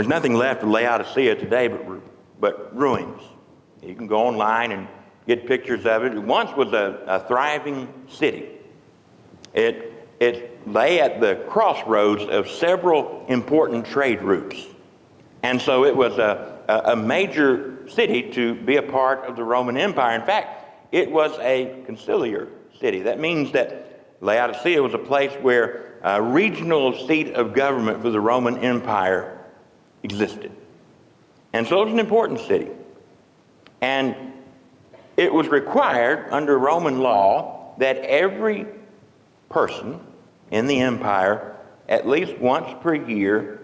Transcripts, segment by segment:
There's nothing left of Laodicea today but ruins. You can go online and get pictures of it. It once was a thriving city. It lay at the crossroads of several important trade routes. And so it was a major city to be a part of the Roman Empire. In fact, it was a conciliar city. That means that Laodicea was a place where a regional seat of government for the Roman Empire existed. And so it was an important city. And it was required under Roman law that every person in the empire, at least once per year,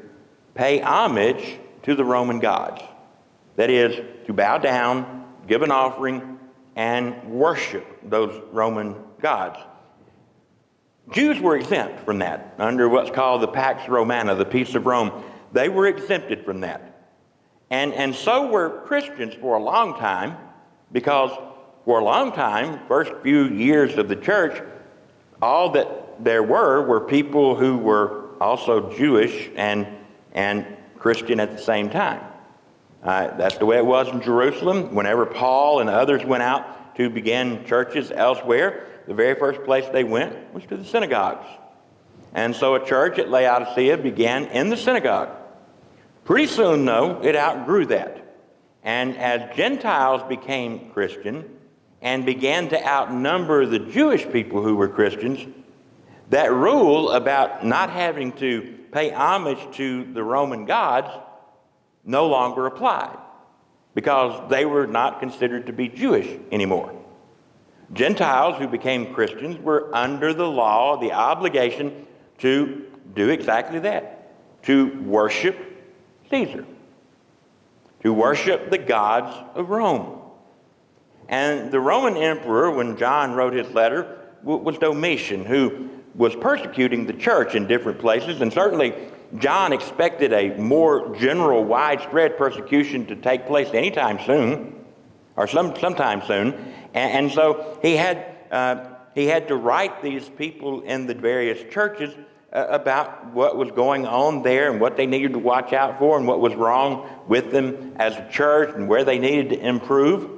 pay homage to the Roman gods. That is, to bow down, give an offering, and worship those Roman gods. Jews were exempt from that under what's called the Pax Romana, the Peace of Rome. They were exempted from that. And so were Christians for a long time, because for a long time, first few years of the church, all that there were people who were also Jewish and Christian at the same time. That's the way it was in Jerusalem. Whenever Paul and others went out to begin churches elsewhere, the very first place they went was to the synagogues. And so a church at Laodicea began in the synagogue. Pretty soon, though, it outgrew that. And as Gentiles became Christian and began to outnumber the Jewish people who were Christians, that rule about not having to pay homage to the Roman gods no longer applied, because they were not considered to be Jewish anymore. Gentiles who became Christians were under the law, the obligation to do exactly that, to worship Caesar, to worship the gods of Rome. And the Roman emperor, when John wrote his letter, was Domitian, who was persecuting the church in different places. And certainly John expected a more general, widespread persecution to take place anytime soon, or sometime soon. And so he had to write these people in the various churches about what was going on there and what they needed to watch out for and what was wrong with them as a church and where they needed to improve.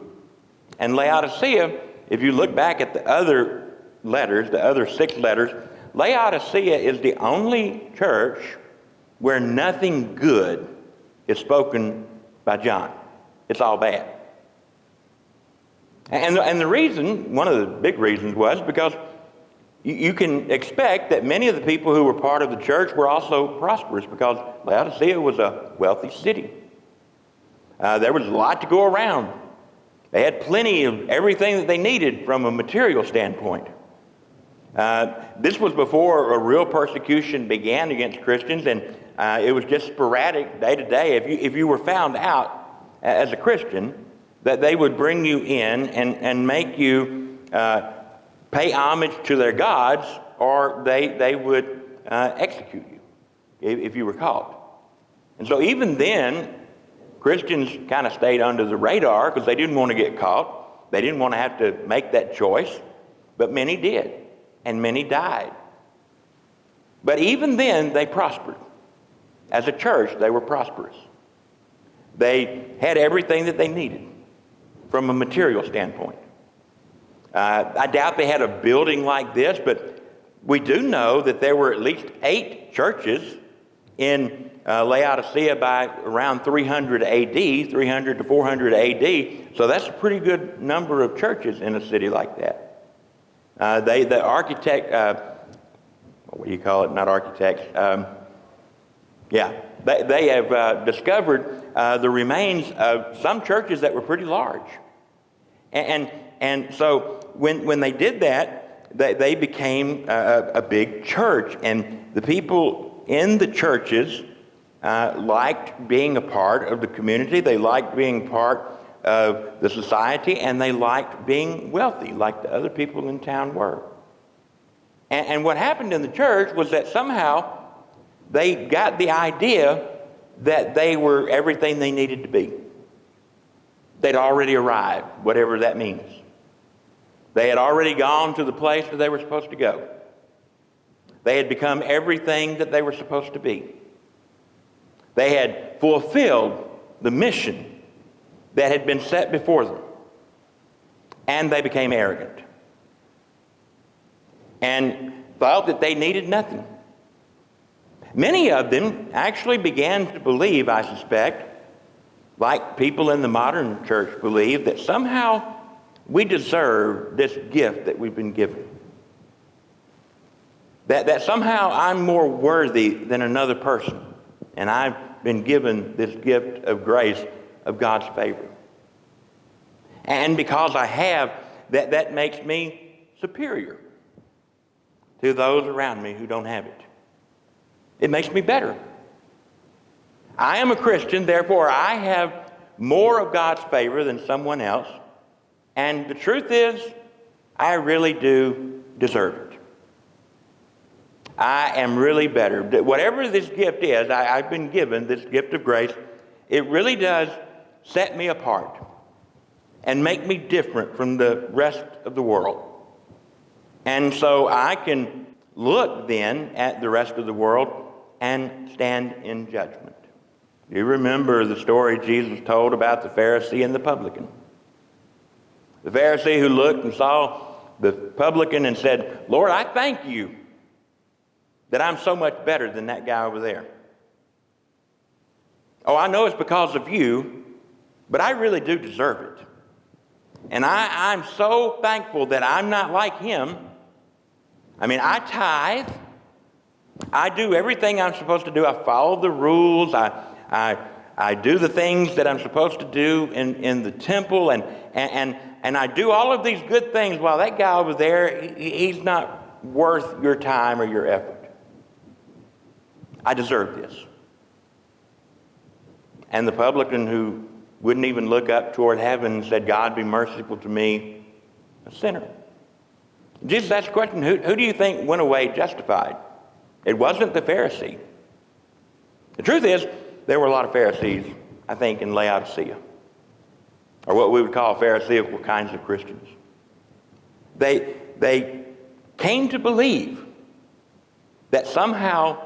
And Laodicea, if you look back at the other letters, the other 6 letters, Laodicea is the only church where nothing good is spoken by John. It's all bad. And the reason, one of the big reasons, was because you can expect that many of the people who were part of the church were also prosperous, because Laodicea was a wealthy city. There was a lot to go around. They had plenty of everything that they needed from a material standpoint. This was before a real persecution began against Christians, and it was just sporadic, day to day. If you were found out as a Christian, that they would bring you in and make you pay homage to their gods, or they would execute you if you were caught. And so even then, Christians kind of stayed under the radar because they didn't want to get caught. They didn't want to have to make that choice. But many did, and many died. But even then, they prospered. As a church, they were prosperous. They had everything that they needed from a material standpoint. I doubt they had a building like this, but we do know that there were at least 8 churches in Laodicea by around 300 AD, 300 to 400 AD. So that's a pretty good number of churches in a city like that. The architect, what do you call it? Not architects. They have discovered the remains of some churches that were pretty large. And so when they did that, they became a big church. And the people in the churches liked being a part of the community. They liked being part of the society, and they liked being wealthy like the other people in town were. And what happened in the church was that somehow they got the idea that they were everything they needed to be. They'd already arrived, whatever that means. They had already gone to the place that they were supposed to go. They had become everything that they were supposed to be. They had fulfilled the mission that had been set before them. And they became arrogant and thought that they needed nothing. Many of them actually began to believe, I suspect, like people in the modern church believe, that somehow we deserve this gift that we've been given. That somehow I'm more worthy than another person, and I've been given this gift of grace of God's favor. And because I have, that makes me superior to those around me who don't have it. It makes me better. I am a Christian, therefore I have more of God's favor than someone else. And the truth is, I really do deserve it. I am really better. Whatever this gift is, I've been given this gift of grace. It really does set me apart and make me different from the rest of the world. And so I can look then at the rest of the world and stand in judgment. You remember the story Jesus told about the Pharisee and the publican. The Pharisee who looked and saw the publican and said, "Lord, I thank you that I'm so much better than that guy over there. Oh, I know it's because of you, but I really do deserve it. And I'm so thankful that I'm not like him. I mean, I tithe. I do everything I'm supposed to do. I follow the rules. I do the things that I'm supposed to do in the temple, and I do all of these good things while that guy over there, he's not worth your time or your effort. I deserve this." And the publican who wouldn't even look up toward heaven said, "God, be merciful to me, a sinner." Jesus asked the question, who do you think went away justified? It wasn't the Pharisee. The truth is, there were a lot of Pharisees, I think, in Laodicea, or what we would call Pharisaical kinds of Christians. They came to believe that somehow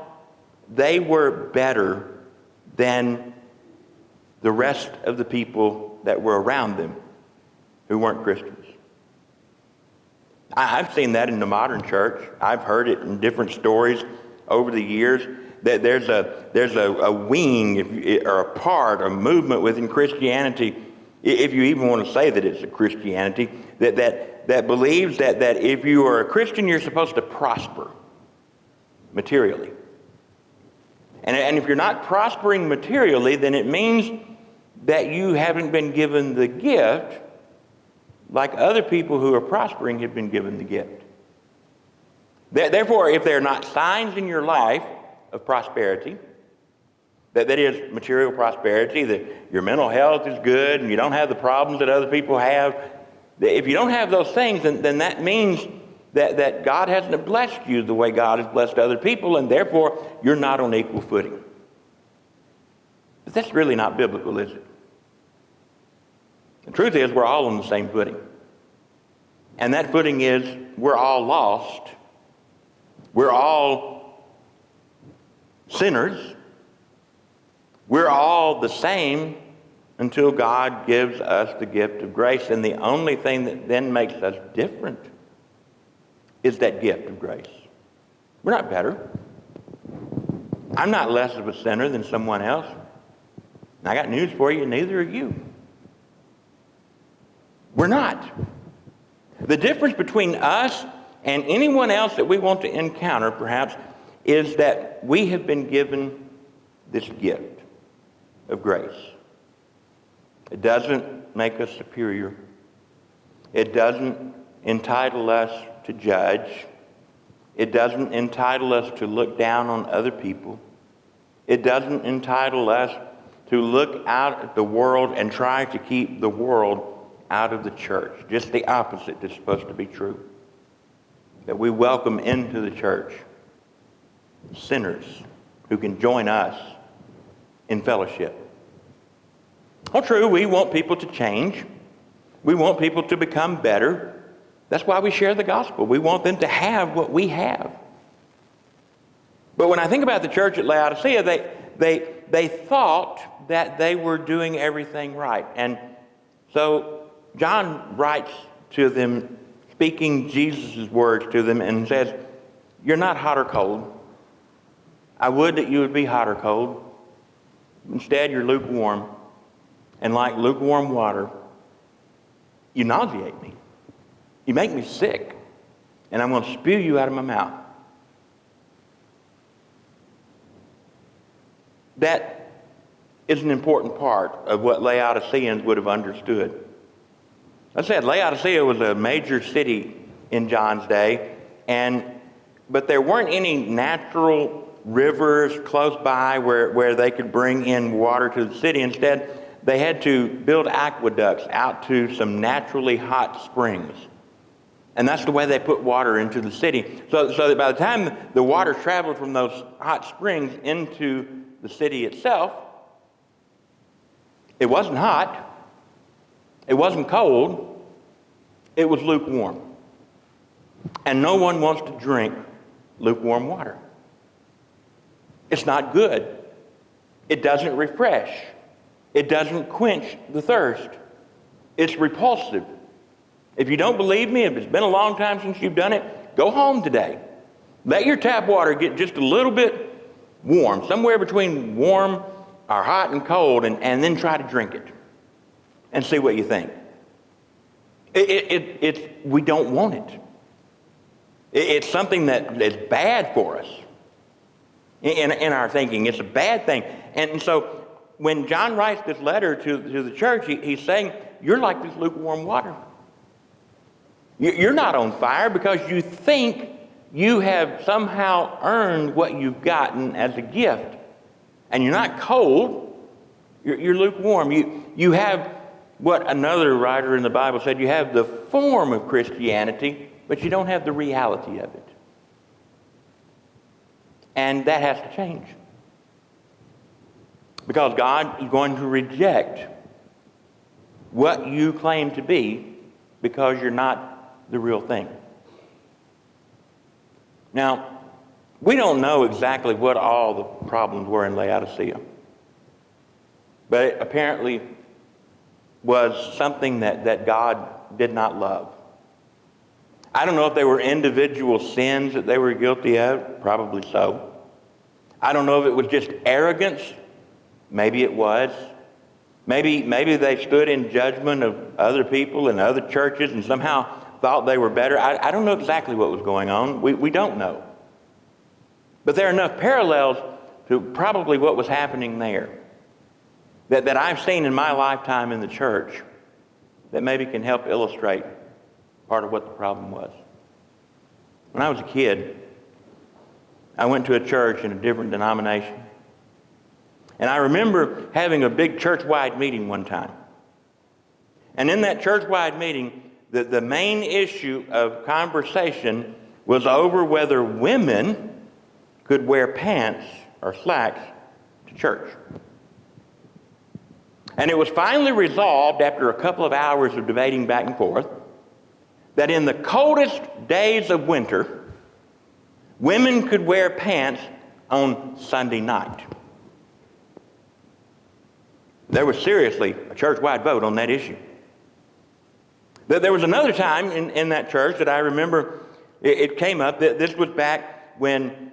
they were better than the rest of the people that were around them who weren't Christians. I've seen that in the modern church. I've heard it in different stories over the years, that there's a wing or a part, a movement within Christianity, if you even want to say that it's a Christianity, that believes that if you are a Christian, you're supposed to prosper materially. And if you're not prospering materially, then it means that you haven't been given the gift like other people who are prospering have been given the gift. Therefore, if there are not signs in your life of prosperity, that is material prosperity, that your mental health is good and you don't have the problems that other people have, if you don't have those things, then that means that God hasn't blessed you the way God has blessed other people, and therefore you're not on equal footing. But that's really not biblical, is it? The truth is, we're all on the same footing. And that footing is, we're all lost. We're all sinners. We're all the same until God gives us the gift of grace. And the only thing that then makes us different is that gift of grace. We're not better. I'm not less of a sinner than someone else. And I got news for you, neither are you. We're not. The difference between us and anyone else that we want to encounter, perhaps, is that we have been given this gift of grace. It doesn't make us superior. It doesn't entitle us to judge. It doesn't entitle us to look down on other people. It doesn't entitle us to look out at the world and try to keep the world out of the church. Just the opposite is supposed to be true. That we welcome into the church sinners who can join us in fellowship. Oh, true, we want people to change. We want people to become better. That's why we share the gospel. We want them to have what we have. But when I think about the church at Laodicea, they thought that they were doing everything right. And so John writes to them, speaking Jesus' words to them, and says, you're not hot or cold. I would that you would be hot or cold. Instead, you're lukewarm. And like lukewarm water, you nauseate me. You make me sick. And I'm going to spew you out of my mouth. That is an important part of what Laodiceans would have understood. I said Laodicea was a major city in John's day, but there weren't any natural rivers close by where they could bring in water to the city. Instead, they had to build aqueducts out to some naturally hot springs. And that's the way they put water into the city. So that by the time the water traveled from those hot springs into the city itself, it wasn't hot, it wasn't cold, it was lukewarm. And no one wants to drink lukewarm water. It's not good. It doesn't refresh. It doesn't quench the thirst. It's repulsive. If you don't believe me, if it's been a long time since you've done it, go home today. Let your tap water get just a little bit warm, somewhere between warm or hot and cold, and then try to drink it and see what you think. We don't want it. It's something that is bad for us in our thinking. It's a bad thing. And so when John writes this letter to the church, he's saying, you're like this lukewarm water. You're not on fire because you think you have somehow earned what you've gotten as a gift. And you're not cold, you're lukewarm. You have what another writer in the Bible said, you have the form of Christianity, but you don't have the reality of it. And that has to change. Because God is going to reject what you claim to be because you're not the real thing. Now, we don't know exactly what all the problems were in Laodicea. But it apparently was something that God did not love. I don't know if they were individual sins that they were guilty of. Probably so. I don't know if it was just arrogance. Maybe it was. Maybe they stood in judgment of other people and other churches and somehow thought they were better. I don't know exactly what was going on. We don't know. But there are enough parallels to probably what was happening there that I've seen in my lifetime in the church that maybe can help illustrate part of what the problem was. When I was a kid, I went to a church in a different denomination. And I remember having a big church-wide meeting one time. And in that church-wide meeting, the main issue of conversation was over whether women could wear pants or slacks to church. And it was finally resolved after a couple of hours of debating back and forth that in the coldest days of winter, women could wear pants on Sunday night. There was seriously a church-wide vote on that issue. There was another time in that church that I remember it came up. This was back when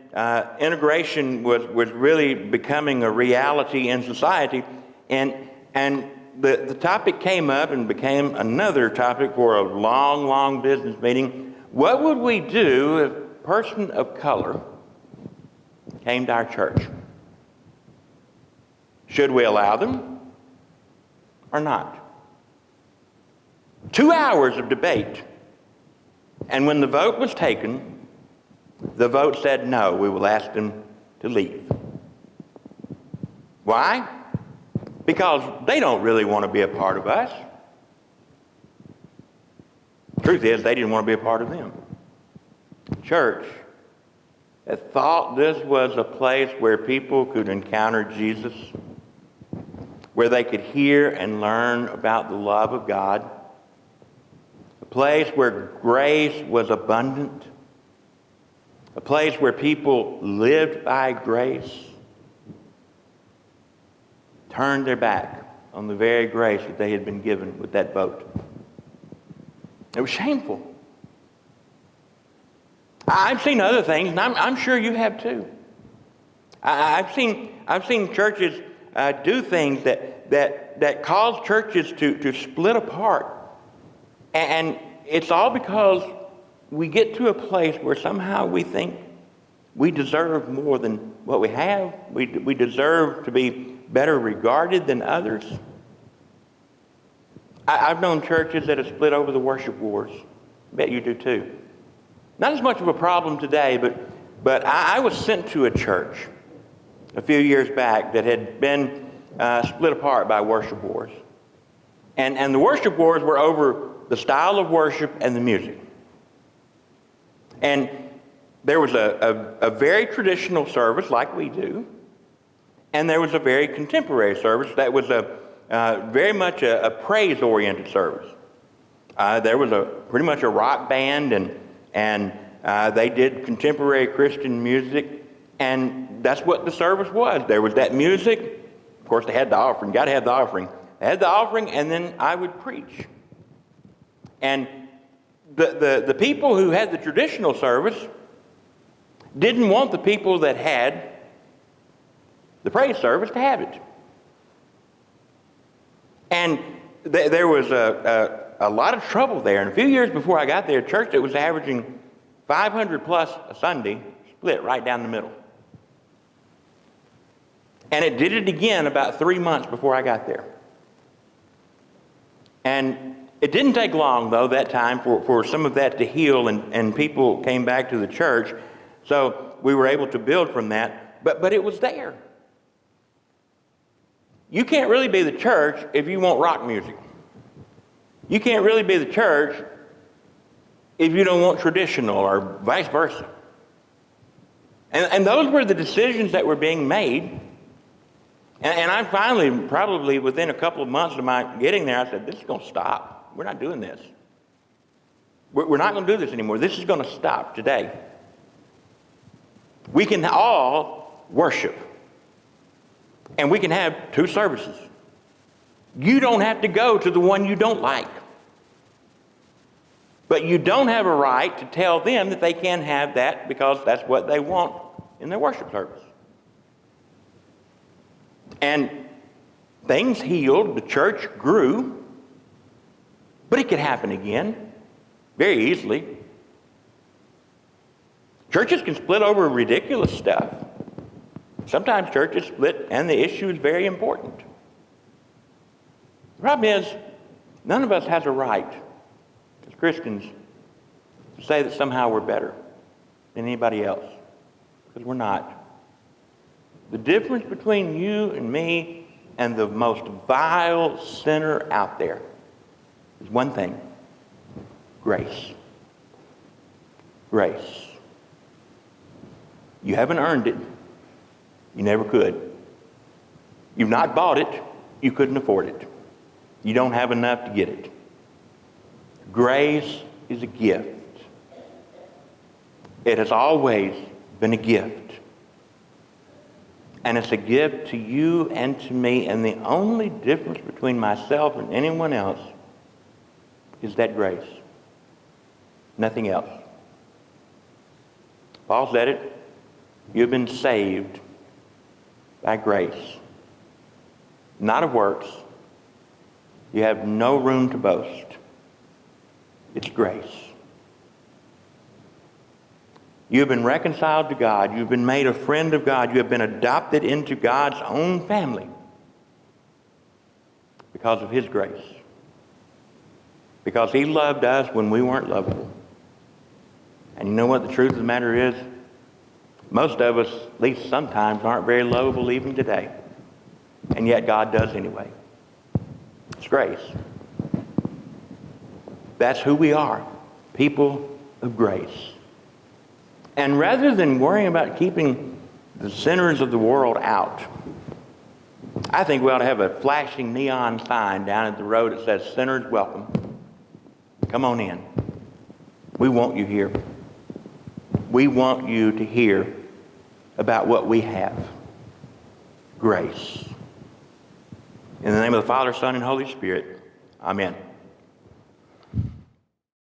integration was really becoming a reality in society. And the topic came up and became another topic for a long, long business meeting. What would we do if a person of color came to our church? Should we allow them or not? 2 hours of debate. And when the vote was taken, the vote said no, we will ask them to leave. Why? Because they don't really want to be a part of us. The truth is, they didn't want to be a part of them. Church that thought this was a place where people could encounter Jesus, where they could hear and learn about the love of God, a place where grace was abundant, a place where people lived by grace. turned their back on the very grace that they had been given with that vote. It was shameful. I've seen other things, and I'm sure you have too. I've seen churches do things that cause churches to split apart. And it's all because we get to a place where somehow we think we deserve more than what we have. We deserve to be better regarded than others. I've known churches that have split over the worship wars. I bet you do too. Not as much of a problem today, but I was sent to a church a few years back that had been split apart by worship wars. And the worship wars were over the style of worship and the music. And there was a very traditional service like we do, and there was a very contemporary service that was very much a praise-oriented service. There was pretty much a rock band, and they did contemporary Christian music, and that's what the service was. There was that music. Of course, they had the offering. Got to have the offering. They had the offering, and then I would preach. And the people who had the traditional service didn't want the people that had the praise service to have it. And there was a lot of trouble there. And a few years before I got there, a church that was averaging 500 plus a Sunday split right down the middle. And it did it again about 3 months before I got there. And it didn't take long, though, that time for some of that to heal, and people came back to the church. So we were able to build from that. But it was there. You can't really be the church if you want rock music. You can't really be the church if you don't want traditional, or vice versa. And those were the decisions that were being made. And I finally, probably within a couple of months of my getting there, I said, this is going to stop. We're not doing this. We're not going to do this anymore. This is going to stop today. We can all worship. And we can have 2 services. You don't have to go to the one you don't like. But you don't have a right to tell them that they can't have that because that's what they want in their worship service. And things healed, the church grew, but it could happen again very easily. Churches can split over ridiculous stuff. Sometimes churches split and the issue is very important. The problem is, none of us has a right as Christians to say that somehow we're better than anybody else, because we're not. The difference between you and me and the most vile sinner out there is one thing: grace. Grace. You haven't earned it. You never could. You've not bought it. You couldn't afford it. You don't have enough to get it. Grace is a gift. It has always been a gift. And it's a gift to you and to me. And the only difference between myself and anyone else is that grace. Nothing else. Paul said it. You've been saved by grace, not of works. You have no room to boast. It's grace. You have been reconciled to God. You've been made a friend of God. You have been adopted into God's own family because of His grace. Because He loved us when we weren't lovable. And you know what the truth of the matter is? Most of us, at least sometimes, aren't very lovable even today. And yet God does anyway. It's grace. That's who we are. People of grace. And rather than worrying about keeping the sinners of the world out, I think we ought to have a flashing neon sign down at the road that says, "Sinners welcome. Come on in. We want you here. We want you to hear about what we have. Grace. In the name of the Father, Son, and Holy Spirit, amen.